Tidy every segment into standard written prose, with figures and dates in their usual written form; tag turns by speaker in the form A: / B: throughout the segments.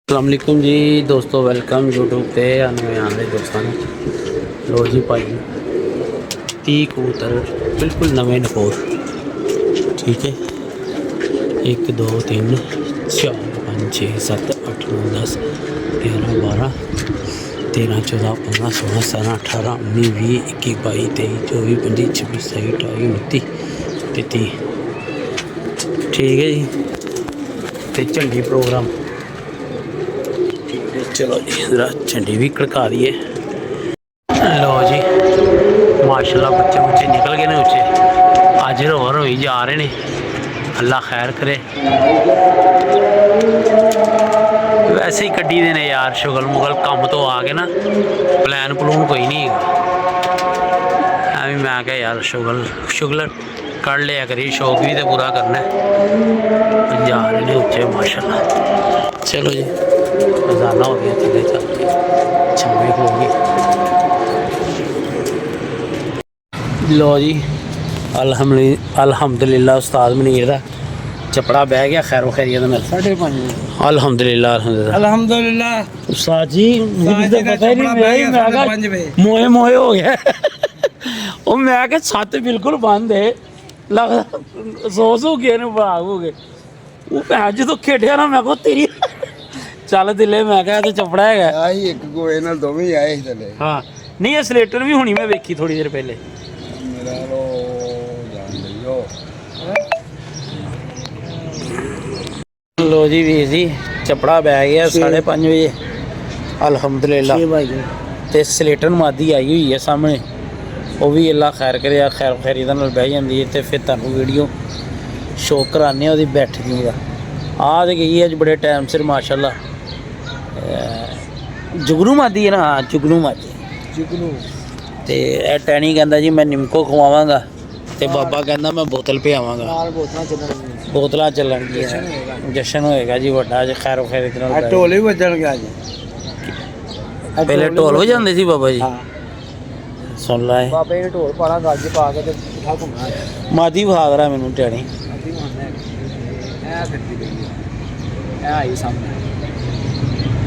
A: अस्सलामुअलैकुम जी दोस्तों, welcome YouTube पे आने दोस्तों ने। लो जी भाई 30 कबूतर बिल्कुल नवे नकोर, ठीक है। 1 2 3 4 5 6 7 8 9 10 11 12 13 14 15 16 17 18 19 20 21 22 23 24 25 26 27 28 29 30, ठीक है जी। तो झंडी प्रोग्राम, चलो जी ज़रा झंडी भी खड़का दिए। लो जी माशाल्लाह बच्चे बच्चे निकल गए ने उच्चे, अज रोर हो जा रहे ने। अल्लाह खैर करे। वैसे ही कड्डी देने यार, शुगल मुगल कम तो आ गए ना, प्लैन प्लून कोई नहीं है। मैं क्या यार शुगल शुगल कर लिया करी, शौक भी तो पूरा करना है। जा रहे ने उच्चे माशाल्लाह। चलो जी खजाना हो गया, चले चलते छावे होगी। लो जी अल्हम्दुलिल्लाह उस्ताद मनीर दा चपड़ा बह गया खैरो खैरियत नाल। 5:30 अल्हम्दुलिल्लाह उस्ताद जी मुझे तो पता ही नहीं, मोए मोए हो गया। वो मैं क्या छत बिल्कुल बंद है, लगता सो गए ने, भाग हो गए। वो भैन जो खेडिया ना, मैं को तेरी चल दिले, मैं क्या तो चपड़ा है
B: ਆਹੀ ਇੱਕ ਗੋਏ ਨਾਲ ਦੋਵੇਂ ਹੀ ਆਏ ਸੀ ਥੱਲੇ।
A: हाँ नहीं ये स्लेटर भी होनी, मैं वेखी थोड़ी देर पहले।
B: ਮੇਰਾ ਲੋ ਜਾਣ ਲਈਓ।
A: लो जी वीर जी चपड़ा बह गया 5:30 बजे अल्हम्दुलिल्लाह। ते स्लेटन मादी आई हुई है सामने, वो भी अल्लाह खैर करे, खैर खैरियत नाल बह जाती है। तो फिर तुहानू वीडियो शो कराने ओहदी बैठकी का। आ तो गई अज बड़े टाइम सिर माशाल्लाह। जुगनू मादी है ना, हाँ जुगनू मादी
B: ਚਿਕਨੂ
A: ते टैनी कहता जी मैं निमको खवावांगा, ते बाबा कहता मैं बोतल पियावांगा।
B: ਨਾਲ ਬੋਤਲਾਂ ਚੱਲਣਗੀਆਂ,
A: बोतल चलन जशन होएगा जी बड़ा अज खैर खैरियत नाल।
B: ਆ ਢੋਲ ਵੀ ਵੱਜਣਗੇ ਅੱਜ।
A: पहले ढोल हो जाते सी बाबा जी।
B: ਹਾਂ
A: सुन ला है
B: ਬਾਬੇ ਨੇ ਢੋਲ ਪਾਣਾ ਗੱਜ ਪਾ ਕੇ ਤੇ ਪੁੱਠਾ ਘੁੰਮਣਾ।
A: मादी भाग रहा मैनू टैनी।
B: ਅੱਧੀ ਮੰਨਦਾ ਐ ਫਿਰਦੀ ਪਈ ਹੈ, ਐ ਆਈ ਸਾਹਮਣੇ,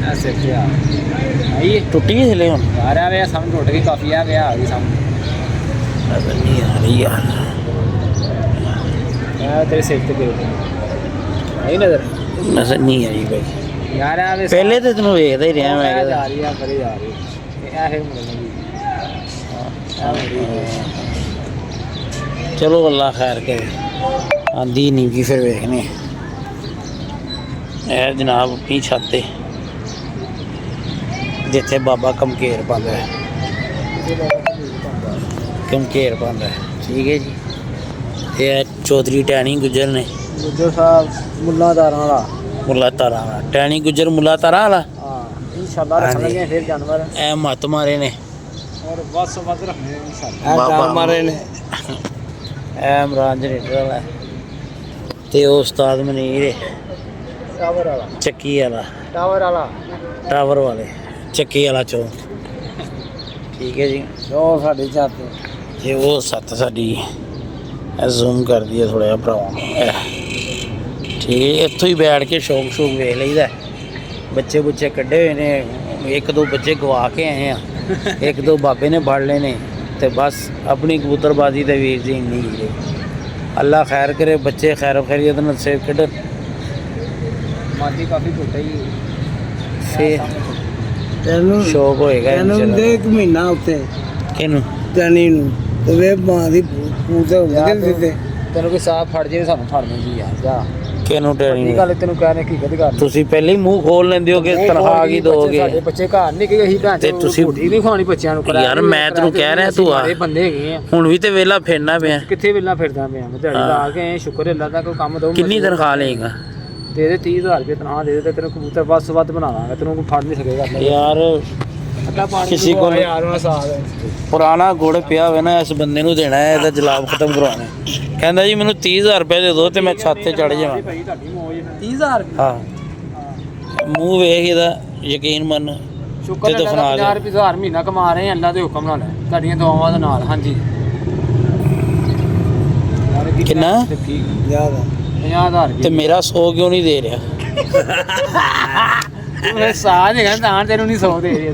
B: ਐ ਸਿਰ ਤੇ ਆ ਆਈ
A: टुटी गई थले हुन
B: ਯਾਰ ਆ ਵੇ ਸਾਹਮਣੇ ਟੁੱਟ ਗਈ ਕਾਫੀ, ਆ ਗਿਆ ਆ ਗਈ ਸਾਹਮਣੇ।
A: नजर नहीं आ रही यार,
B: ਐ ਤੇਰੇ ਸਿਰ ਤੇ ਗਿਰ ਆਈ ਨਜ਼ਰ
A: नजर नहीं आई भाई।
B: ਯਾਰ ਆ ਵੇ
A: पहले तो तेन वेखदा ही रहा मैं।
B: ਜਾ ਰਹੀ ਆ ਪਰੇ ਜਾ ਰਹੀ ਇਹ ਹੈ ਮੁੰਡੇ
A: चलो अल्लाह खैर करे, आंधी नहीं की फिर वेखने। ए जनाब अपनी छत ते जिथे बाबा कमकेर पांदा है, कमकेर पांदा है, ठीक है जी। ये चौधरी टैनी गुजर ने,
B: ਗੁੱਜਰ ਸਾਹਿਬ ਮੁੱਲਾਦਾਰਾਂ ਵਾਲਾ।
A: मुला तारा वाला टैनी गुजर मुला तारा वाला।
B: ਹਾਂ ਇਨਸ਼ਾਅੱਲਾ ਰੱਖਣਗੇ ਫਿਰ ਜਾਨਵਰ
A: ए मत मारे ने
B: ਔਰ ਬਸ ਵੱਧ ਰੱਖਣੇ ਇਨਸ਼ਾਅੱਲਾ।
A: बाबा
B: ਮਾਰੇ ਨੇ
A: ए इमरान जनरेटर वाला ते ओ उस्ताद मनीर है
B: ਟਾਵਰ ਵਾਲਾ,
A: ਚੱਕੀ वाला,
B: ਟਾਵਰ ਵਾਲਾ
A: टावर वाले ਚੱਕੀ वाला चो, ठीक है जी।
B: ਉਹ ਸਾਡੀ ਛੱਤ
A: ये वो सत्त साडी जूम कर दिए थोड़ा जिहा भरावां नूं, ठीक है। इत्थों ही बैठ के शौक शौक वेख लईदा। बच्चे बुच्चे कड्ढे हुए ने, 1-2 बच्चे गवा के आए हैं, 1-2 बाबे ने फड़ ले ने, ते बस अपनी कबूतरबाजी ते वीर जी इन्नी ही है। अल्लाह खैर करे, बच्चे खैर खैरियत नाल सेव कड्ढन।
B: ਮਾਦੀ ਕਾਫੀ ਟੁੱਟਾ ਹੀ
A: फिर
B: ਤੈਨੂੰ
A: शौक होएगा इंशाल्लाह।
B: ਇੱਕ ਮਹੀਨਾ ਉੱਤੇ
A: किनू
B: ਤੈਨੀ ਨੂੰ ਤੇ ਵੇ ਮਾਂ ਦੀ ਪੂਤੇ ਹੁੰਦੇ ਦਿੱਤੇ। ਤੈਨੂੰ ਕੋਈ ਸਾਹ ਫੜ ਜੇ ਸਾਨੂੰ ਫੜਨੇ ਜੀ ਯਾਰ ਜਾ।
A: किनू टैनी
B: ਇਹ ਗੱਲ ਤੈਨੂੰ ਕਹਿਣੇ ਕੀ ਕਦੀ ਕਰ
A: ਤੁਸੀਂ ਪਹਿਲੇ ਹੀ ਮੂੰਹ ਖੋਲ ਲੈਂਦੇ ਹੋ ਕਿ ਤਨਖਾਹ ਕੀ ਦੋਗੇ।
B: ਸਾਡੇ ਬੱਚੇ ਘਰ ਨਹੀਂ ਗਏ, ਅਸੀਂ ਭੈਣ
A: ਤੇ ਤੁਸੀਂ
B: ਰੋਟੀ ਨਹੀਂ ਖਵਾਉਣੀ ਬੱਚਿਆਂ ਨੂੰ।
A: ਯਾਰ ਮੈਂ ਤੈਨੂੰ ਕਹਿ ਰਿਹਾ ਤੂੰ ਆ,
B: ਇਹ ਬੰਦੇ ਹੈਗੇ ਆ।
A: ਹੁਣ ਵੀ ਤੇ ਵੇਲਾ ਫੇਰਨਾ ਪਿਆ।
B: ਕਿੱਥੇ ਵੇਲਾ ਫਿਰਦਾ ਪਿਆ ਮੈਂ, ਦਿਹਾੜੀ ਲਾ ਕੇ ਆਏ, ਸ਼ੁਕਰ ਅੱਲਾ ਦਾ ਕੋਈ ਕੰਮ ਦੋ।
A: ਕਿੰਨੀ ਤਨਖਾਹ ਲਏਗਾ?
B: ਦੇ ਦੇ 30,000 ਰੁਪਏ ਤਨਖਾਹ ਦੇ ਦੇ ਤੇ ਤੈਨੂੰ ਕਬੂਤਰ ਵੱਧ ਤੋਂ ਵੱਧ ਬਣਾ ਦਾਂਗਾ, ਤੈਨੂੰ ਕੋਈ ਫੜ ਨਹੀਂ ਸਕੇਗਾ।
A: ਯਾਰ
B: ਅੱਧਾ ਪਾਣੀ
A: ਕਿਸੇ ਕੋਲ
B: ਯਾਰ ਉਹਨਾਂ ਸਾਥ
A: ਪੁਰਾਣਾ ਗੁੜ ਪਿਆ ਹੋਵੇ ਨਾ, ਇਸ ਬੰਦੇ ਨੂੰ ਦੇਣਾ ਹੈ, ਇਹਦਾ ਜਲਾਬ ਖਤਮ ਕਰਵਾਉਣਾ। ਕਹਿੰਦਾ ਜੀ ਮੈਨੂੰ 30,000 ਰੁਪਏ ਦੇ ਦਿਓ ਤੇ ਮੈਂ ਛੱਤ ਤੇ ਚੜ ਜਾਵਾਂ।
B: ਭਾਈ ਤੁਹਾਡੀ ਮੌਜ 30,000
A: ਹਾਂ ਮੂੰਹ ਵੇਖ ਇਹਦਾ, ਯਕੀਨ ਮੰਨ।
B: ਸ਼ੁਕਰ
A: ਤੇ
B: ਅੱਲਾ
A: ਦਫਨਾ
B: ਦਾ
A: ਦੇ।
B: 50 ਰੁਪਏ ਮਹੀਨਾ ਕਮਾ ਰਹੇ ਆ, ਅੱਲਾ ਦੇ ਹੁਕਮ ਨਾਲ, ਤੁਹਾਡੀਆਂ ਦੁਆਵਾਂ ਦੇ ਨਾਲ। ਹਾਂਜੀ
A: ਕਿੰਨਾ?
B: ਠੀਕ 50,000
A: ਤੇ ਮੇਰਾ 100 ਕਿਉਂ ਨਹੀਂ ਦੇ ਰਿਹਾ?
B: ਮੈਂ ਸਾਹ ਨਹੀਂ ਕਹਿੰਦਾ ਤਾਂ ਤੈਨੂੰ ਨਹੀਂ ਸੌਂ ਦੇ ਰਹੇ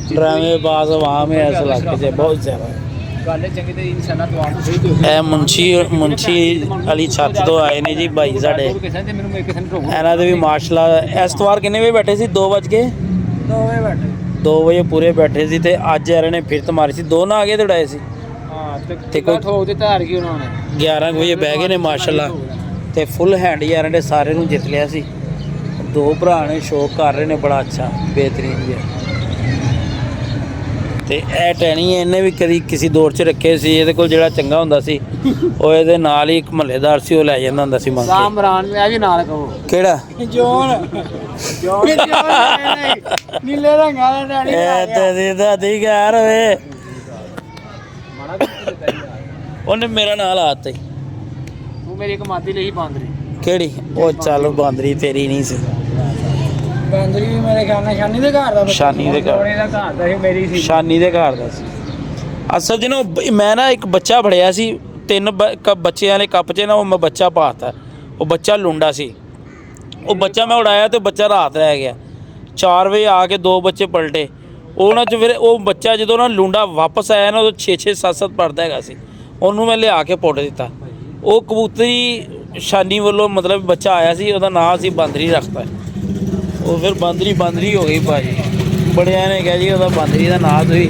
A: ਡਰਾਮੇ ਬਾਜ਼ ਆਵਾਮ ਹੈ ਇਸ ਇਲਾਕੇ 'ਚ ਬਹੁਤ ਜ਼ਿਆਦਾ।
B: ਗੱਲ ਚੰਗੀ ਤੇ ਇਨਸ਼ਾਅੱਲਾ ਦੁਆ ਨੂੰ ਸਹੀ ਦਿਓ।
A: ਇਹ ਮੁੰਸ਼ੀ ਵਾਲੀ ਛੱਤ ਤੋਂ ਆਏ ਨੇ ਜੀ ਭਾਈ ਸਾਡੇ।
B: ਮੈਨੂੰ ਕਿਸੇ ਨੇ ਢੋਕ
A: ਇਹਨਾਂ ਦੇ ਵੀ ਮਾਸ਼ਾਅੱਲਾ ਇਸ ਵਾਰ ਕਿੰਨੇ ਵਜੇ ਬੈਠੇ ਸੀ? 2 ਵਜੇ
B: 2 ਵਜੇ ਬੈਠੇ
A: 2 ਵਜੇ ਪੂਰੇ ਬੈਠੇ ਸੀ ਤੇ ਅੱਜ ਇਹਨਾਂ ਨੇ ਫਿਰ ਮਾਰੀ ਸੀ 2 ਨਾ ਆਗੇ ਦੜਾਏ ਸੀ
B: ਹਾਂ
A: ਤੇ
B: ਤੇ
A: ਕੋਈ
B: ਕੋਈ ਠੋਕ ਦਿੱਤਾ ਹਾਰ ਗਈ ਉਹਨਾਂ ਨੇ
A: 11 ਵਜੇ ਬਹਿ ਗਏ ਨੇ ਮਾਸ਼ਾਅੱਲਾ ਤੇ ਫੁੱਲ ਹੈਂਡ ਯਾਰਾਂ ਨੇ ਸਾਰੇ ਨੂੰ ਜਿੱਤ ਲਿਆ ਸੀ। 2 ਭਰਾ ਨੇ ਸ਼ੋਅ ਕਰ ਰਹੇ ਨੇ ਬੜਾ ਅੱਛਾ ਬਿਹਤਰੀਨ ਜਿਹਾ। ਤੇ ਇਹ ਟੈਣੀ ਇਹਨੇ ਵੀ ਕਦੀ ਕਿਸੇ ਦੌਰ 'ਚ ਰੱਖੇ ਸੀ। ਇਹਦੇ ਕੋਲ ਜਿਹੜਾ ਚੰਗਾ ਹੁੰਦਾ ਸੀ ਉਹ ਇਹਦੇ ਨਾਲ ਹੀ ਇੱਕ ਮਹੱਲੇਦਾਰ ਸੀ ਉਹ ਲੈ ਜਾਂਦਾ ਹੁੰਦਾ ਸੀ ਮੰਗ ਕੇ।
B: ਸਾਮਰਾਨ ਮੈਂ ਵੀ ਨਾਲ ਕਹੋ
A: ਕਿਹੜਾ?
B: ਜੋਨ ਨੀਲੇ ਰੰਗਾਂ ਦਾ ਡੈਡੀ
A: ਇਹ ਤੇ ਦੀ ਦਾਦੀ ਘਰ ਹੋਏ ਉਹਨੇ ਮੇਰਾ ਨਾਲ ਆਤਾ ਹੀ।
B: ਤੂੰ ਮੇਰੀ ਕਮਾਦੀ ਲਈ ਬਾਂਦਰੀ
A: ਕਿਹੜੀ? ਉਹ ਚੱਲ ਬਾਂਦਰੀ ਤੇਰੀ ਨਹੀਂ ਸੀ।
B: ਬਾਂਦਰੀ ਵੀ ਮੇਰੇ ਖਿਆਲ ਨਾਲ ਸ਼ਾਨੀ ਦੇ ਘਰ ਦਾ
A: ਸ਼ਾਨੀ ਦੇ ਘਰ
B: ਦਾ ਘਰ ਦਾ ਸੀ ਮੇਰੀ ਸੀ
A: ਸ਼ਾਨੀ ਦੇ ਘਰ ਦਾ ਸੀ। ਅਸਲ 'ਚ ਨਾ ਮੈਂ ਨਾ ਇੱਕ ਬੱਚਾ ਫੜਿਆ ਸੀ 3 ਬੱਚਿਆਂ ਵਾਲੇ ਕੱਪ 'ਚ ਨਾ ਉਹ ਮੈਂ ਬੱਚਾ ਪਾਤਾ। ਉਹ ਬੱਚਾ ਲੁੰਡਾ ਸੀ। ਉਹ ਬੱਚਾ ਮੈਂ ਉਡਾਇਆ ਤੇ ਬੱਚਾ ਰਾਤ ਰਹਿ ਗਿਆ। 4 ਵਜੇ ਆ ਕੇ 2 ਬੱਚੇ ਪਲਟੇ ਉਹਨਾਂ 'ਚ। ਫਿਰ ਉਹ ਬੱਚਾ ਜਦੋਂ ਨਾ ਲੁੰਡਾ ਵਾਪਸ ਆਇਆ ਨਾ ਉਦੋਂ 6-6 7-7 ਪੜਦਾ ਹੈਗਾ ਸੀ। ਉਹਨੂੰ ਮੈਂ ਲਿਆ ਕੇ ਪੁੱਟ ਦਿੱਤਾ। ਉਹ ਕਬੂਤਰੀ ਸ਼ਾਨੀ ਵੱਲੋਂ ਮਤਲਬ ਬੱਚਾ ਆਇਆ ਸੀ ਉਹਦਾ ਨਾਂ ਅਸੀਂ ਬਾਂਦਰੀ ਰੱਖਤਾ। ਉਹ ਫਿਰ ਬਾਂਦਰੀ ਹੋ ਗਈ ਭਾਜੀ। ਬੜਿਆਂ ਨੇ ਕਿਹਾ ਜੀ ਉਹਦਾ ਬਾਂਦਰੀ ਦਾ ਨਾਂ ਤੁਸੀਂ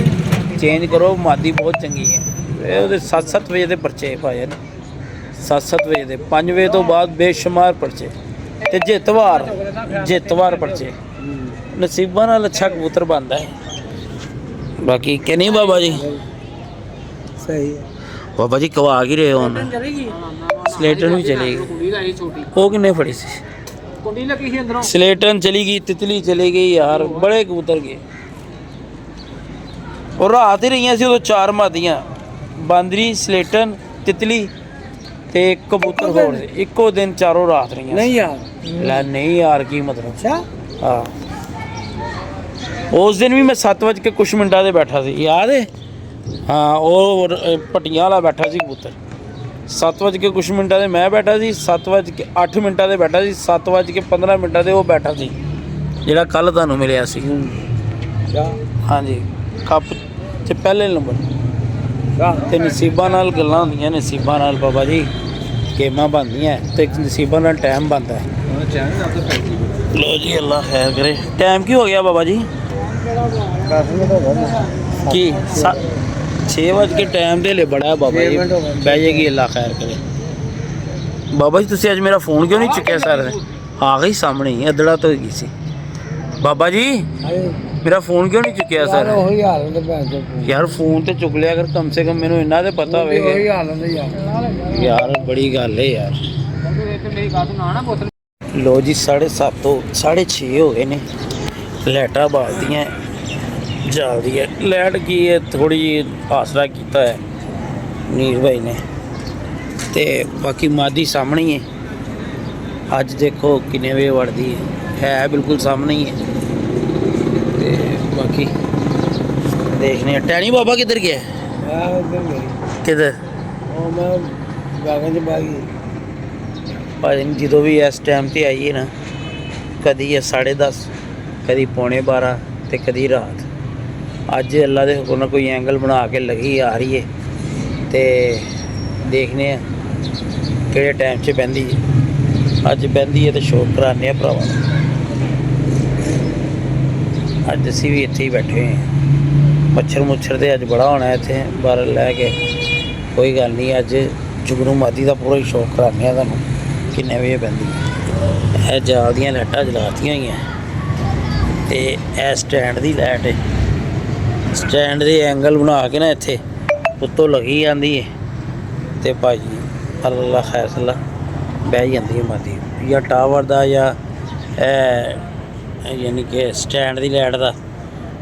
A: ਚੇਂਜ ਕਰੋ ਮਾਦੀ ਬਹੁਤ ਚੰਗੀ ਹੈ। ਇਹ ਉਹਦੇ 7-7 ਵਜੇ ਦੇ ਪਰਚੇ ਪਾਏ ਨੇ 7-7 ਵਜੇ ਦੇ 5 ਵਜੇ ਤੋਂ ਬਾਅਦ ਬੇਸ਼ੁਮਾਰ ਪਰਚੇ ਤੇ ਜਿੱਤਵਾਰ ਪਰਚੇ। ਨਸੀਬਾਂ ਨਾਲ ਅੱਛਾ ਕਬੂਤਰ ਬਣਦਾ ਹੈ ਬਾਕੀ ਕਿ ਨਹੀਂ ਬਾਬਾ ਜੀ?
B: ਸਹੀ ਹੈ
A: ਬਾਬਾ ਜੀ ਕਵਾ ਹੀ ਰਹੇ ਹੋ ਨਾ ਸਲੇਟਨ ਵੀ ਚਲੇਗੀ।
B: ਕੁੜੀ ਦਾ ਹੀ ਛੋਟੀ
A: ਉਹ ਕਿੰਨੇ ਫੜੀ ਸੀ?
B: ਕੁੰਡੀ ਲੱਗੀ ਸੀ ਅੰਦਰੋਂ।
A: ਸਲੇਟਨ ਚਲੀ ਗਈ ਤਿਤਲੀ ਚਲੀ ਗਈ ਯਾਰ ਬੜੇ ਕਬੂਤਰ ਗਏ। ਉਹ ਰਾਤ ਹੀ ਰਹੀਆਂ ਸੀ ਉਦੋਂ 4 ਮਾਦੀਆਂ ਬਾਂਦਰੀ ਸਲੇਟਨ ਤਿਤਲੀ ਤੇ ਕਬੂਤਰ ਹੋਰ ਸੀ। ਇੱਕੋ ਦਿਨ 4 ਰਾਤ ਰਹੀਆਂ।
B: ਨਹੀਂ ਯਾਰ
A: ਲੈ ਨਹੀਂ ਯਾਰ ਕੀ ਮਤਲਬ?
B: ਅੱਛਾ
A: ਹਾਂ ਉਸ ਦਿਨ ਵੀ ਮੈਂ 7 ਵਜੇ ਕੇ ਕੁਛ ਮਿੰਟਾਂ ਦੇ ਬੈਠਾ ਸੀ ਯਾਦ ਹੈ? ਹਾਂ ਉਹ ਪਟੀਆਂ ਵਾਲਾ ਬੈਠਾ ਸੀ ਕਬੂਤਰ 7 ਵਜੇ ਕੇ ਕੁਛ ਮਿੰਟਾਂ ਦੇ ਮੈਂ ਬੈਠਾ ਸੀ। 7 ਵਜੇ ਕੇ 8 ਮਿੰਟਾਂ ਦੇ ਬੈਠਾ ਸੀ। 7 ਵਜੇ ਕੇ 15 ਮਿੰਟਾਂ ਦੇ ਉਹ ਬੈਠਾ ਸੀ ਜਿਹੜਾ ਕੱਲ ਤੁਹਾਨੂੰ ਮਿਲਿਆ ਸੀ। ਹਾਂਜੀ ਕੱਪ 'ਚ ਪਹਿਲੇ ਨੰਬਰ। ਤੇ ਨਸੀਬਾਂ ਨਾਲ ਗੱਲਾਂ ਹੁੰਦੀਆਂ ਨਸੀਬਾਂ ਨਾਲ ਬਾਬਾ ਜੀ ਗੇਮਾਂ ਬਣਦੀਆਂ ਤੇ ਨਸੀਬਾਂ ਨਾਲ ਟਾਈਮ ਬਣਦਾ। ਲੋ ਜੀ ਅੱਲਾ ਖੈਰ ਕਰੇ। ਟਾਈਮ ਕੀ ਹੋ ਗਿਆ ਬਾਬਾ ਜੀ? ਕੀ 6 ਵਜੇ ਕੇ ਟਾਈਮ ਦੇ ਲਈ ਬੜਾ ਬਾਬਾ ਜੀ ਬਹਿ ਜਾਏਗੀ ਅੱਲਾ ਖੈਰ ਕਰੇ। ਬਾਬਾ ਜੀ ਤੁਸੀਂ ਅੱਜ ਮੇਰਾ ਫੋਨ ਕਿਉਂ ਨਹੀਂ ਚੁੱਕਿਆ? ਸਰ ਆ ਗਈ ਸਾਹਮਣੇ ਹੀ ਅਦੜਾ ਤੋਂ ਗਈ ਸੀ। ਬਾਬਾ ਜੀ ਮੇਰਾ ਫੋਨ ਕਿਉਂ ਨਹੀਂ ਚੁੱਕਿਆ ਸਰ?
B: ਉਹੀ ਹਾਲ ਹੁੰਦਾ ਭੈਣ ਚੋ।
A: ਯਾਰ ਫੋਨ ਤੇ ਚੁੱਕ ਲਿਆ ਕਰ ਕਮ ਸੇ ਕਮ ਮੈਨੂੰ ਇੰਨਾ ਤੇ ਪਤਾ ਹੋਵੇਗਾ।
B: ਉਹੀ ਹਾਲ ਹੁੰਦਾ ਯਾਰ।
A: ਯਾਰ ਬੜੀ ਗੱਲ ਹੈ ਯਾਰ।
B: ਮੇਰੀ ਗੱਲ ਨਾ ਨਾ ਬੋਤਲ।
A: ਲੋ ਜੀ 7:30 ਤੋਂ 6:30 ਹੋ ਗਏ ਨੇ। ਲਾਈਟਾਂ ਬਾਲਦੀਆਂ ਜਲਦੀ ਹੈ ਲਾਈਟ ਕੀ ਹੈ ਥੋੜੀ ਜਿਹੀ ਆਸਰਾ ਕੀਤਾ ਹੈ ਨੀਰ ਭਾਈ ਨੇ ਤੇ ਬਾਕੀ ਮਾਦੀ ਸਾਹਮਣੇ ਹੀ ਹੈ। ਅੱਜ ਦੇਖੋ ਕਿੰਨੇ ਵਜੇ ਵੜਦੀ ਹੈ ਬਿਲਕੁਲ ਸਾਹਮਣੇ ਹੀ ਹੈ। ਤੇ ਬਾਕੀ ਦੇਖਨੇ ਆ। ਟੈਣੀ ਬਾਬਾ ਕਿੱਧਰ ਗਿਆ? ਕਿੱਧਰ?
B: ਉਹ ਮੈਂ ਬਾਗਾਂ 'ਚ ਬਾਗੀ
A: ਭਾਜੀ ਜਦੋਂ ਵੀ ਇਸ ਟਾਈਮ ਤੇ ਆਈਏ ਨਾ ਕਦੀ 10:30 ਕਦੀ 11:45 ਤੇ ਕਦੀ ਰਾਤ। ਅੱਜ ਅੱਲਾ ਦੇ ਹੁਕਮ ਨਾਲ ਕੋਈ ਐਂਗਲ ਬਣਾ ਕੇ ਲੱਗੀ ਆ ਰਹੀ ਹੈ ਤੇ ਦੇਖਨੇ ਆ ਕਿਹੜੇ ਟਾਈਮ 'ਚ ਬਹਿੰਦੀ ਹੈ। ਅੱਜ ਬਹਿੰਦੀ ਹੈ ਤੇ ਸ਼ੋਅ ਕਰਾਉਂਦੇ ਆ ਭਰਾਵਾਂ ਨੂੰ। ਅੱਜ ਅਸੀਂ ਵੀ ਇੱਥੇ ਹੀ ਬੈਠੇ ਹੋਏ ਹਾਂ। ਮੱਛਰ ਤੇ ਅੱਜ ਬੜਾ ਹੋਣਾ ਇੱਥੇ ਬਾਹਰ ਲੈ ਕੇ। ਕੋਈ ਗੱਲ ਨਹੀਂ ਅੱਜ ਜੁਗਨੂ ਮਾਦੀ ਦਾ ਪੂਰਾ ਹੀ ਸ਼ੌਕ ਕਰਾਉਂਦੇ ਆ ਤੁਹਾਨੂੰ ਕਿੰਨੇ ਵਜੇ ਪੈਂਦੀ। ਇਹ ਜਾਲ ਦੀਆਂ ਲਾਈਟਾਂ ਜਲਾਤੀਆਂ ਹੋਈਆਂ ਤੇ ਇਹ ਸਟੈਂਡ ਦੀ ਲਾਈਟ ਹੈ। ਸਟੈਂਡ ਦੇ ਐਂਗਲ ਬਣਾ ਕੇ ਨਾ ਇੱਥੇ ਉੱਤੋਂ ਲੱਗੀ ਜਾਂਦੀ ਹੈ ਤੇ ਭਾਜੀ ਅੱਲਾ ਖੈਰ ਸੱਲਾ ਬਹਿ ਜਾਂਦੀ ਹੈ ਮਾਦੀ ਜਾਂ ਟਾਵਰ ਦਾ ਜਾਂ ਯਾਨੀ ਕਿ ਸਟੈਂਡ ਦੀ ਲਾਈਟ ਦਾ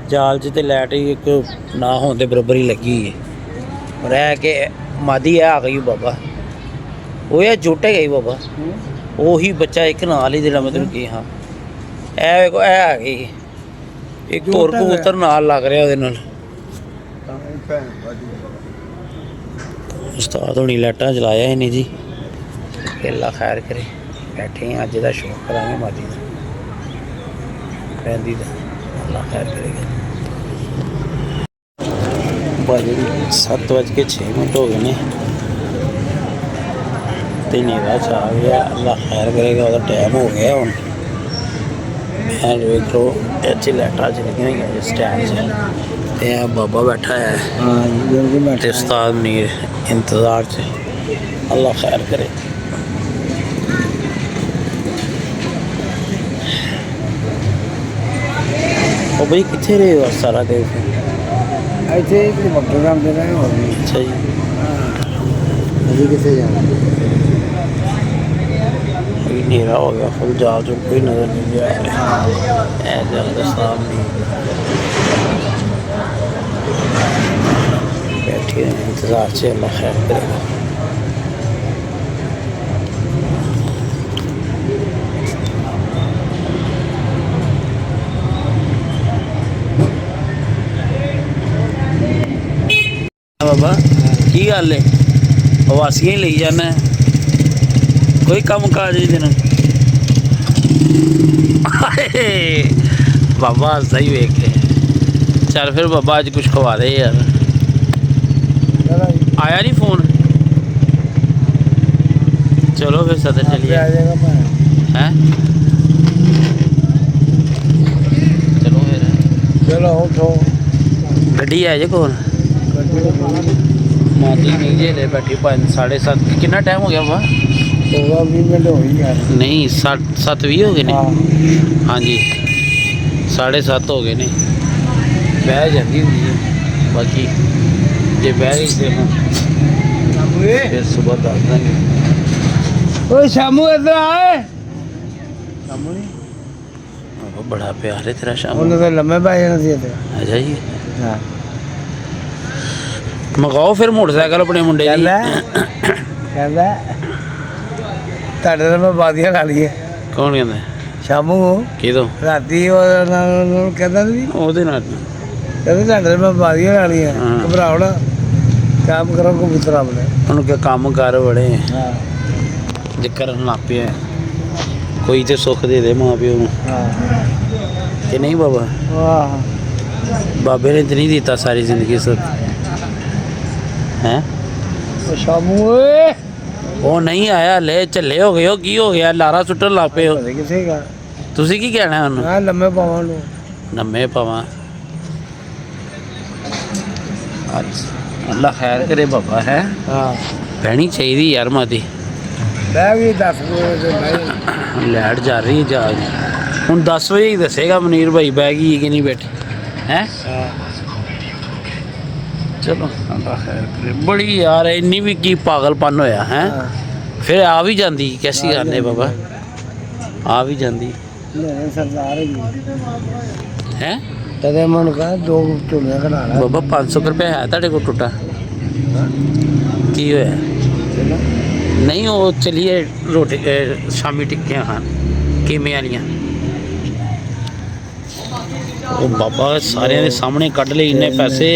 A: ਜਾਲ 'ਚ ਤੇ ਲਾਈਟ ਹੀ ਇੱਕ ਨਾ ਹੋਣ ਦੇ ਬਰਾਬਰ ਹੀ ਲੱਗੀ ਹੈ। ਰਹਿ ਕੇ ਮਾਦੀ ਆ ਗਈ ਬਾਬਾ ਉਹ ਇਹ ਜੁੱਟ ਗਈ ਬਾਬਾ ਉਹੀ ਬੱਚਾ ਇੱਕ ਨਾਲ ਹੀ ਜਿਹੜਾ ਮਤਲਬ ਕਿ ਹਾਂ ਇਹ ਆ ਗਈ ਇੱਕ ਹੋਰ ਕਬੂਤਰ ਨਾਲ ਲੱਗ ਰਿਹਾ ਉਹਦੇ ਨਾਲ। ਉਸਤਾਦ ਹੋਣੀ ਲਾਈਟਾਂ ਜਲਾਇਆ ਹੀ ਨਹੀਂ ਜੀ। ਅੱਲਾ ਖੈਰ ਕਰੇ। ਬੈਠੇ ਅੱਜ ਦਾ ਸ਼ੌਕ ਕਰਾਂਗੇ ਮਾਦੀ ਦਾ। पैंती का अल्लाह खैर करेगा। भाजी 7:06 हो गए ने तो नीरा चा गया। अल्लाह खैर करेगा। वह टाइम हो गया हूँ मैं वेख लो इतने लाइटा चलिया हुई जिस टाइम से बाबा बैठा है ते उस्ताद मुनीर इंतज़ार से। अल्लाह खैर करे। ओ भाई कितने रहे हो सारा दिन फिर?
B: ਇੱਥੇ ਇੱਕ ਵੱਡੇ ਕੰਮ ਦੇ ਰਹੇ ਹੋ ਗਈ।
A: अच्छा जी
B: ਅਸੀਂ ਕਿੱਥੇ ਜਾਣਾ?
A: अभी अंधेरा हो गया फुल जा जो कोई नज़र नहीं आ रहा है सामने बैठे हैं इंतज़ार से। अल्लाह खैर करेगा। बाबा की गल है अवासियां ही लेई जाना है कोई कम काज नहीं देना। बाबा हसदा ही वेख के। चल फिर बाबा अज कुछ खवा दे यार। आया नहीं फोन? चलो फिर सदर चलिए हैं। चलो फिर
B: ਚਲੋ ਉਠੋ।
A: गड्डी है जे कौन माती नहीं जे ले बैठी 5:30 कितना टाइम हो गया वा?
B: 20 ਮਿੰਟ ਹੋ ਗਈ ਯਾਰ।
A: नहीं 7:20 हो गए ने। हाँ जी 7:30 हो गए ने। बह जाती होंगी है बाकी जे बह गई तो फिर सुबह दस देंगे।
B: ਓਏ ਸ਼ਾਮੂ ਇੱਧਰ ਆਏ। ਸ਼ਾਮੂ ਨਹੀਂ
A: बड़ा प्यार है तेरा शाम।
B: ਉਹਨੇ ਤਾਂ ਲੰਮੇ ਪੈ ਜਾਣਾ ਸੀ ਇੱਥੇ।
A: अच्छा जी
B: ਹਾਂ
A: मंगाओ फिर मोटरसाइकिल अपने मुंडे की।
B: ਕਹਿੰਦਾ ਤੁਹਾਡੇ ਨਾਲ ਮੈਂ ਬਾਦੀਆਂ ਲਾ ਲਈਏ।
A: कौन कहता
B: ਸ਼ਾਮੂ
A: की तो
B: ਰਾਤੀ ਉਹ ਨਾਲ ਕਹਿੰਦਾ ਸੀ
A: ਉਹਦੇ ਨਾਲ
B: ਕਹਿੰਦਾ ਤੁਹਾਡੇ ਨਾਲ ਮੈਂ ਬਾਦੀਆਂ ਲਾ ਲਈਆਂ।
A: ਹਾਂ।
B: ਘਬਰਾਓ ਨਾ ਕੰਮ ਕਰੋ ਕਬੂਤਰ ਆਪਣੇ।
A: ਉਹਨੂੰ ਕਿਹਾ ਕੰਮ ਕਰ ਬੜੇ
B: ਹਾਂ
A: ਜੇ ਕਰਨ ਲੱਗ ਪਿਆ ਕੋਈ ਤੇ ਸੁੱਖ ਦੇ ਦੇ ਮਾਂ ਪਿਓ ਨੂੰ
B: ਹਾਂ
A: ਕਿ ਨਹੀਂ ਬਾਬਾ।
B: ਵਾਹ
A: ਬਾਬੇ ਨੇ ਤੇ ਨਹੀਂ ਦਿੱਤਾ ਸਾਰੀ ਜ਼ਿੰਦਗੀ ਸੁੱਖ ਹੈ।
B: ਉਹ ਸ਼ਾਮੂ ਓਏ
A: ਉਹ ਨਹੀਂ ਆਇਆ ਲੈ ਝੱਲੇ ਹੋ ਗਏ ਹੋ ਕੀ ਹੋ ਗਿਆ ਲਾਰਾ ਸੁੱਟਣ ਲੱਗ ਪਏ ਹੋ
B: ਪਤਾ ਕਿੱਥੇ ਗਾ
A: ਤੁਸੀਂ ਕੀ ਕਹਿਣਾ ਉਹਨੂੰ?
B: ਮੈਂ ਲੰਮੇ ਪਾਵਾਂ ਨੂੰ
A: ਨੰਮੇ ਪਾਵਾਂ ਅੱਜ ਅੱਲਾ ਖੈਰ ਕਰੇ ਬਾਬਾ ਹੈ।
B: ਹਾਂ
A: ਬਹਿਣੀ ਚਾਹੀਦੀ ਯਾਰ ਮਾਤੀ
B: ਬਹਿ ਗਈ 10 ਵਜੇ ਤੇ ਬਹਿ
A: ਲਾਈਟ ਜਾ ਰਹੀ ਹੈ ਜਹਾਜ਼ ਹੁਣ 10 ਵਜੇ ਹੀ ਦੱਸੇਗਾ ਮਨੀਰ ਭਾਈ ਬਹਿ ਗਈ ਕਿ ਨਹੀਂ ਬੈਠੀ ਹੈ।
B: ਹਾਂ
A: ਚਲੋ ਅੱਲਾ ਖੈਰ ਕਰੇ। ਬੜੀ ਯਾਰ ਇੰਨੀ ਵੀ ਕੀ ਪਾਗਲਪਨ ਹੋਇਆ ਹੈ।
B: ਹਾਂ
A: ਫਿਰ ਆ ਵੀ ਜਾਂਦੀ ਕੈਸੀ ਗੱਲ ਹੈ ਬਾਬਾ ਆ ਵੀ ਜਾਂਦੀ
B: ਲੈ ਸਰਦਾਰ ਹੈਗੀ
A: ਹੈ।
B: ਤਦੇ ਮਨ ਕਾ ਦੋ ਝੋਲੀਆਂ ਖੜਾ ਲਾ
A: ਬਾਬਾ 500 ਰੁਪਏ ਹੈ ਤੁਹਾਡੇ ਕੋਲ ਟੁੱਟਾ ਕੀ ਹੋਇਆ? ਨਹੀਂ ਉਹ ਚਲੀਏ ਰੋਟੀ ਸ਼ਾਮੀ ਟਿੱਕੀਆਂ ਖਾਣ ਕਿਵੇਂ ਵਾਲੀਆਂ ਉਹ ਬਾਬਾ ਸਾਰਿਆਂ ਦੇ ਸਾਹਮਣੇ ਕੱਢ ਲਏ ਇੰਨੇ ਪੈਸੇ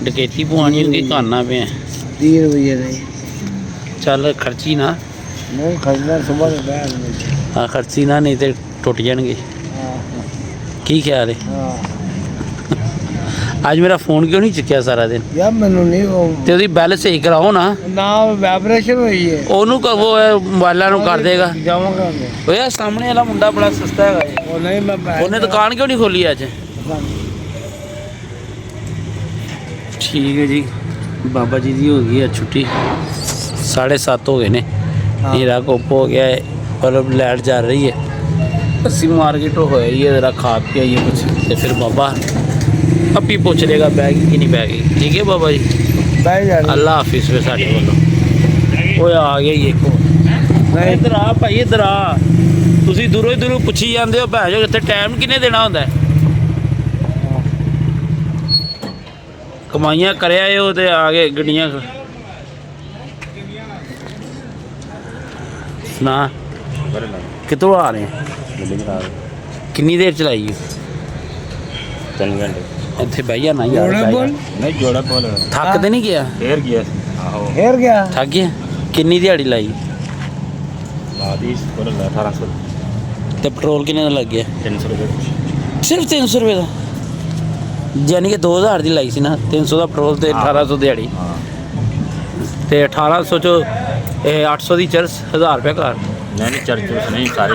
A: ਡਕੈਤੀ ਪਵਾਉਣੀ ਹੁੰਦੀ ਕਰਨਾ ਪਿਆ
B: 30 ਰੁਪਏ ਦੇ
A: ਚੱਲ ਖਰਚੀ ਨਾ
B: ਨਹੀਂ ਖਰਚਣਾ ਸਵੇਰ ਦੇ ਬੈਠ
A: ਆ ਖਰਚੀ ਨਾ ਨਹੀਂ ਤੇ ਟੁੱਟ ਜਾਣਗੇ।
B: ਹਾਂ
A: ਕੀ ਖਿਆਲ ਹੈ?
B: ਹਾਂ
A: ਅੱਜ ਮੇਰਾ ਫੋਨ ਕਿਉਂ ਨਹੀਂ ਚੁੱਕਿਆ ਸਾਰਾ ਦਿਨ?
B: ਯਾਰ ਮੈਨੂੰ ਨਹੀਂ ਉਹ
A: ਤੇ ਉਹਦੀ ਬੈਲ ਸਹੀ ਕਰਾਓ ਨਾ।
B: ਨਾ ਵਾਈਬ੍ਰੇਸ਼ਨ ਹੋਈ ਹੈ
A: ਉਹਨੂੰ ਕਹੋ ਮੋਬਾਈਲਾਂ ਨੂੰ ਕਰ ਦੇਗਾ।
B: ਜਾਵਾਂਗਾ
A: ਓਏ ਆਹ ਸਾਹਮਣੇ ਵਾਲਾ ਮੁੰਡਾ ਬੜਾ ਸਸਤਾ ਹੈਗਾ ਜੀ।
B: ਉਹ ਨਹੀਂ ਮੈਂ
A: ਉਹਨੇ ਦੁਕਾਨ ਕਿਉਂ ਨਹੀਂ ਖੋਲੀ ਅੱਜ? ਠੀਕ ਹੈ ਜੀ ਬਾਬਾ ਜੀ ਦੀ ਹੋ ਗਈ ਹੈ ਛੁੱਟੀ 7:30 ਹੋ ਗਏ ਨੇ। ਹਨੇਰਾ ਕੁੱਪ ਹੋ ਗਿਆ ਹੈ ਪਰ ਲਾਈਟ ਜਾ ਰਹੀ ਹੈ। ਅਸੀਂ ਮਾਰਕੀਟ ਹੋਇਆ ਹੀ ਹੈ ਜਰਾ ਖਾ ਕੇ ਆਈਏ ਕੁਛ ਤੇ ਫਿਰ ਬਾਬਾ ਆਪੀ ਪੁੱਛ ਲੇਗਾ ਬਹਿ ਗਈ ਕਿ ਨਹੀਂ ਬਹਿ ਗਈ। ਠੀਕ ਹੈ ਬਾਬਾ ਜੀ
B: ਬਹਿ ਜਾ
A: ਅੱਲਾ ਹਾਫਿਜ਼ ਫਿਰ ਸਾਡੇ ਵੱਲੋਂ। ਓਏ ਆ ਗਿਆ ਹੀ ਇੱਕ ਨਹੀਂ ਇੱਧਰ ਆ ਭਾਈ ਇੱਧਰ ਆ। ਤੁਸੀਂ ਦੂਰੋਂ ਹੀ ਦੂਰੋਂ ਪੁੱਛੀ ਜਾਂਦੇ ਹੋ ਭੈ ਜੋ ਇੱਥੇ ਟਾਈਮ ਕਿੰਨੇ ਦੇਣਾ ਹੁੰਦਾ ਹੈ? ਕਮਾਈਆਂ ਕਰਿਆ ਉਹ ਤੇ ਆ ਗਏ ਗੱਡੀਆਂ ਸੁਣਾ ਕਿੱਥੋਂ ਆ ਰਹੇ ਕਿੰਨੀ ਦੇਰ ਚਲਾਈ
C: 3 घंटे
A: ਇੱਥੇ ਬਹਿ ਜਾ ਨਾ ਯਾਰ
B: जोड़ा बोल
C: नहीं जोड़ा बोल
A: ਥੱਕ ਤੇ ਨਹੀਂ ਗਿਆ?
C: हेर गया आहो
B: हेर गया
A: ਥੱਕ ਗਿਆ? ਕਿੰਨੀ ਦਿਹਾੜੀ ਲਾਈ?
C: आदि बोल 1800
A: ਤੇ ਪੈਟਰੋਲ ਕਿੰਨੇ ਦਾ ਲੱਗ ਗਿਆ
C: 300 ਰੁਪਏ
A: ਸਿਰਫ 300 ਰੁਪਏ ਦਾ ਯਾਨੀ ਕਿ 2000 ਦੀ ਲਾਈ ਸੀ ਨਾ 300 ਦਾ ਪੈਟਰੋਲ ਤੇ 1800 ਦਿਹਾੜੀ
C: ਹਾਂ
A: ਤੇ 1800 ਚੋਂ ਇਹ 800 ਦੀ ਚਰਸ 1000 ਰੁਪਏ ਘਰ
C: ਨਹੀਂ ਚਰਚ ਨਹੀਂ ਸਾਰੇ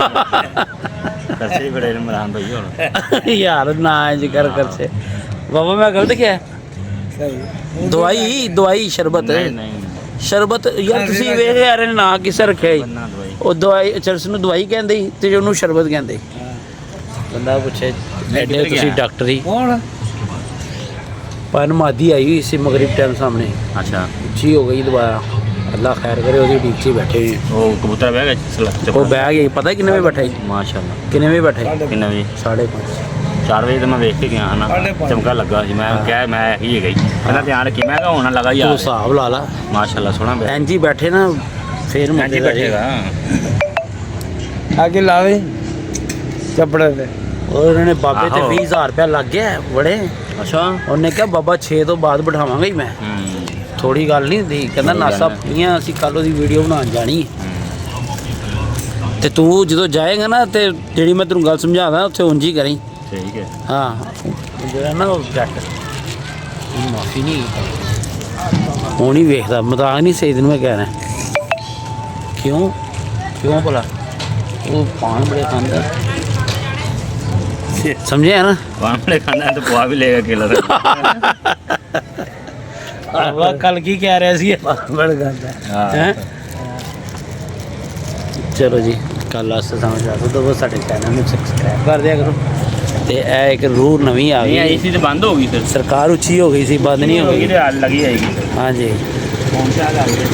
C: ਖਰਚੇ ਬੜੇ ਨੇ ਮਰਾਨ ਭਾਈ ਹੁਣ
A: ਯਾਰ ਨਾ ਜ਼ਿਕਰ ਕਰਸੇ ਬਾਬਾ ਮੈਂ ਗਲਤ ਕਿਹਾ
B: ਸਹੀ
A: ਦਵਾਈ ਸ਼ਰਬਤ
C: ਨਹੀਂ
A: ਸ਼ਰਬਤ ਯਾਰ ਤੁਸੀਂ ਵੇਖ ਯਾਰ ਇਹਨੇ ਨਾਂ ਕਿਸੇ ਰੱਖਿਆ ਸੀ
C: ਬੰਨਾ ਦਵਾਈ
A: ਉਹ ਦਵਾਈ ਚਰਸ ਨੂੰ ਦਵਾਈ ਕਹਿੰਦੇ ਸੀ ਤੇ ਉਹਨੂੰ ਸ਼ਰਬਤ ਕਹਿੰਦੇ ਬੰਦਾ ਪੁੱਛੇ ਐਡੇ
C: ਕਿੱਧਰ
A: ਤੁਸੀਂ
C: ਗਿਆ?
A: ਡਾਕਟਰ ਹੀ
B: ਕੌਣ
A: ਪਰ ਮਾਦੀ ਆਈ ਹੋਈ ਸੀ ਮਗਰਿਬ ਟਾਈਮ ਸਾਹਮਣੇ
C: ਅੱਛਾ
A: ਉੱਚੀ ਹੋ ਗਈ ਦੁਬਾਰਾ ਅੱਲਾ ਖੈਰ ਕਰੇ ਉਹਦੀ ਡੀਕ 'ਚ ਹੀ ਬੈਠੇ ਹੋਏ
C: ਉਹ ਕਬੂਤਰ ਬਹਿ ਗਿਆ
A: ਉਹ ਬਹਿ ਗਈ ਪਤਾ ਕਿੰਨੇ ਵਜੇ ਬੈਠਾ ਸੀ
C: ਮਾਸ਼ਾਅੱਲਾ
A: ਕਿੰਨੇ ਵਜੇ ਬੈਠੇ
C: ਕਿੰਨਾ ਵੀ
A: 5:30
C: 4 ਵਜੇ ਤਾਂ ਮੈਂ ਵੇਖ ਕੇ ਗਿਆ ਹਾਂ ਨਾ ਚਮਕਾ ਲੱਗਾ ਸੀ ਮੈਂ ਕਿਹਾ ਮੈਂ ਹੀ ਹੈਗਾ ਹੀ ਪਹਿਲਾਂ ਧਿਆਨ ਰੱਖੀ ਮੈਂ ਕਿਹਾ ਹੋਣਾ ਲੱਗਾ
A: ਤੂੰ
C: ਯਾਰ
A: ਹਿਸਾਬ ਲਾ ਲਾ
C: ਮਾਸ਼ਾਅੱਲਾ ਸੋਹਣਾ ਬੈਠ
A: ਇੰਜ ਹੀ ਬੈਠੇ ਨਾ ਫੇਰ
C: ਜੀ
A: ਮਜ਼ੇ
C: ਬੈਠੇਗਾ
B: ਆਗੇ ਲਾਵੇ ਚੱਪੜੇ ਤੇ
A: ਉਹਨਾਂ ਨੇ ਬਾਬੇ ਤੇ
C: ਆਹੋ।
A: 20000 ਰੁਪਇਆ ਲੱਗ ਗਿਆ ਬੜੇ
C: ਅੱਛਾ
A: ਉਹਨੇ ਕਿਹਾ ਬਾਬਾ 6 ਤੋਂ ਬਾਅਦ ਬਿਠਾਵਾਂਗਾ ਹੀ ਮੈਂ ਥੋੜੀ ਗੱਲ ਨਹੀਂ ਹੁੰਦੀ ਕਹਿੰਦਾ
C: ਥੋੜ੍ਹੀ ਗੱਲ
A: ਨਾਸਾ
C: ਨਹੀਂ।
A: ਪੀਆਂ ਅਸੀਂ ਕੱਲ ਉਹਦੀ ਵੀਡੀਓ ਬਣਾਉਣ ਜਾਣੀ ਤੇ ਤੂੰ ਜਦੋਂ ਜਾਏਗਾ ਨਾ ਤੇ ਜਿਹੜੀ ਮੈਂ ਤੈਨੂੰ ਗੱਲ ਸਮਝਾਦਾ ਉੱਥੇ ਉਂਝ ਹੀ ਕਰੀ
C: ਠੀਕ ਹੈ
A: ਹਾਂ ਜਿਹੜਾ ਨਾ ਉਹ ਜੱਟ ਮਾਫੀ ਨਹੀਂ ਉਹ ਨਹੀਂ ਵੇਖਦਾ ਮਜ਼ਾਕ ਨਹੀਂ ਸਹੀ ਦਿਨ ਮੈਂ ਕਹਿ ਰਿਹਾ ਕਿਉਂ ਭਲਾ ਉਹ ਪਾਨ ਬੜੇ ਖਾਂਦਾ ਸਮਝਿਆ ਨਾ
C: ਵਾਮਲੇ ਖਾਣਾ ਤਾਂ ਪਵਾ ਵੀ ਲੇਗਾ ਕਿਲਾ
A: ਆਵਾ ਕੱਲ ਕੀ ਕਹਿ ਰਿਹਾ ਸੀ ਬੜ ਗੰਦਾ ਹੈ ਚਲੋ ਜੀ ਕੱਲ ਆਸਤੇ ਸਮਝ ਆ ਤਾਂ ਸਾਡੇ ਚੈਨਲ ਨੂੰ ਸਬਸਕ੍ਰਾਈਬ ਕਰ ਦਿਆ ਕਰੋ ਤੇ ਇਹ ਇੱਕ ਰੂਹ ਨਵੀਂ ਆ
C: ਨਹੀਂ ਆਈ
A: ਗਈ
C: ਸੀ ਤੇ ਬੰਦ ਹੋ ਗਈ ਫਿਰ
A: ਸਰਕਾਰ ਉੱਚੀ ਹੋ ਗਈ ਸੀ ਬੰਦ ਨਹੀਂ ਹੋ ਗਈ
C: ਤੇ ਲੱਗੀ ਆਏਗੀ
A: ਹਾਂਜੀ
C: ਫੋਨ ਤੇ ਆ ਗਈ